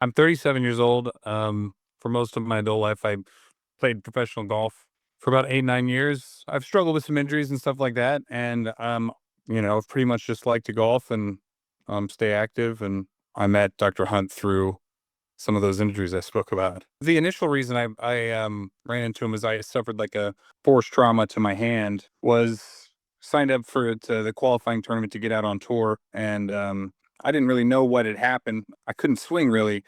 I'm 37 years old. For most of my adult life, I played professional golf for about 8, 9 years. I've struggled with some injuries and stuff like that. And, I've pretty much just like to golf and stay active. And I met Dr. Hunt through some of those injuries I spoke about. The initial reason I ran into him is I suffered like a forced trauma to my hand, was signed up for the qualifying tournament to get out on tour. And I didn't really know what had happened. I couldn't swing really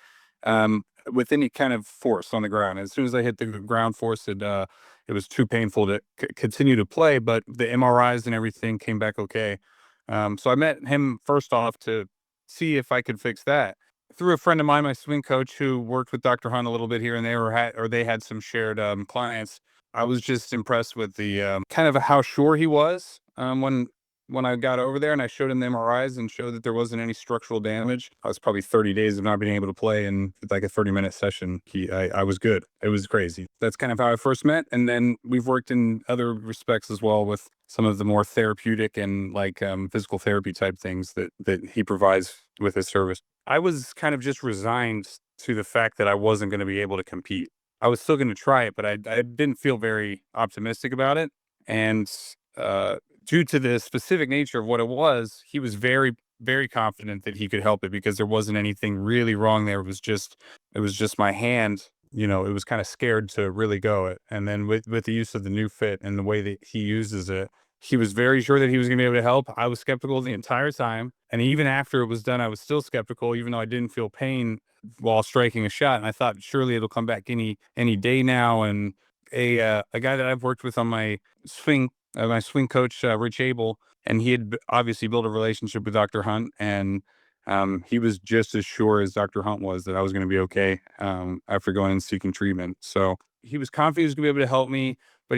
with any kind of force on the ground. As soon as I hit the ground force, it was too painful to continue to play, but the MRIs and everything came back okay. So I met him first off to see if I could fix that through a friend of mine, my swing coach, who worked with Dr. Hunt a little bit here and there, or they had some shared clients. I was just impressed with the kind of how sure he was when I got over there and I showed him the MRIs and showed that there wasn't any structural damage. I was probably 30 days of not being able to play, and like a 30-minute session, I was good. It was crazy. That's kind of how I first met, and then we've worked in other respects as well with some of the more therapeutic and like physical therapy type things that he provides with his service. I was kind of just resigned to the fact that I wasn't going to be able to compete. I was still going to try it, but I didn't feel very optimistic about it. And uh, due to the specific nature of what it was, he was very, very confident that he could help it because there wasn't anything really wrong there. It was just my hand. It was kind of scared to really go it. And then with the use of the NEUFIT and the way that he uses it, he was very sure that he was gonna be able to help. I was skeptical the entire time, and even after it was done, I was still skeptical, even though I didn't feel pain while striking a shot, and I thought, "Surely it'll come back any day now." And a guy that I've worked with on my swing coach, Rich Abel, and he had obviously built a relationship with Dr. Hunt, and he was just as sure as Dr. Hunt was that I was gonna be okay, after going and seeking treatment. So, he was confident he was gonna be able to help me, but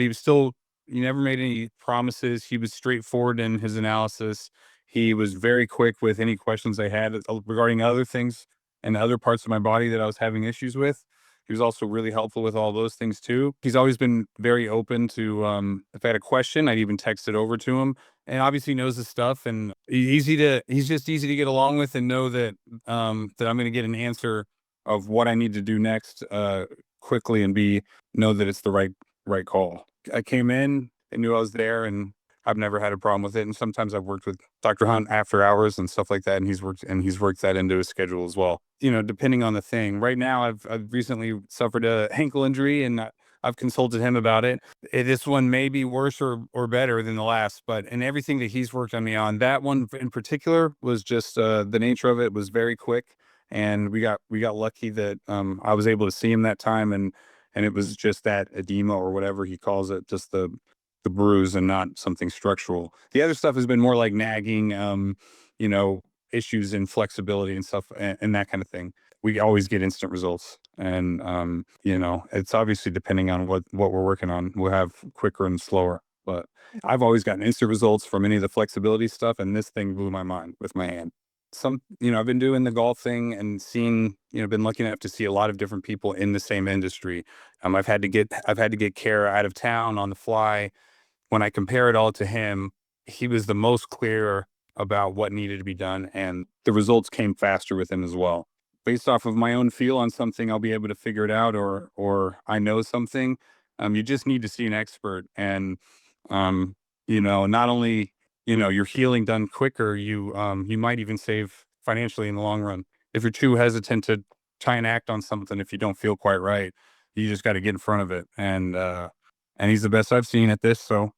he never made any promises. He was straightforward in his analysis. He was very quick with any questions I had regarding other things and other parts of my body that I was having issues with. He was also really helpful with all those things too. He's always been very open to if I had a question, I'd even text it over to him. And obviously knows his stuff, and he's just easy to get along with and know that I'm gonna get an answer of what I need to do next quickly, and know that it's the right call. I came in, they knew I was there, and I've never had a problem with it. And sometimes I've worked with Dr. Hunt after hours and stuff like that, and he's worked that into his schedule as well. Depending on the thing. Right now, I've recently suffered a ankle injury, and I've consulted him about it. This one may be worse or better than the last, but in everything that he's worked on me on, that one in particular was just the nature of it was very quick, and we got lucky that I was able to see him that time, and it was just that edema or whatever he calls it, just the bruise and not something structural. The other stuff has been more like nagging, you know, issues in flexibility and stuff and that kind of thing. We always get instant results. And it's obviously depending on what we're working on. We'll have quicker and slower. But I've always gotten instant results from any of the flexibility stuff, and this thing blew my mind with my hand. I've been doing the golf thing and been lucky enough to see a lot of different people in the same industry. I've had to get care out of town on the fly. When I compare it all to him, he was the most clear about what needed to be done, and the results came faster with him as well. Based off of my own feel on something, I'll be able to figure it out, or I know something. You just need to see an expert, and not only your healing done quicker, you might even save financially in the long run. If you're too hesitant to try and act on something, if you don't feel quite right, you just got to get in front of it, and he's the best I've seen at this. So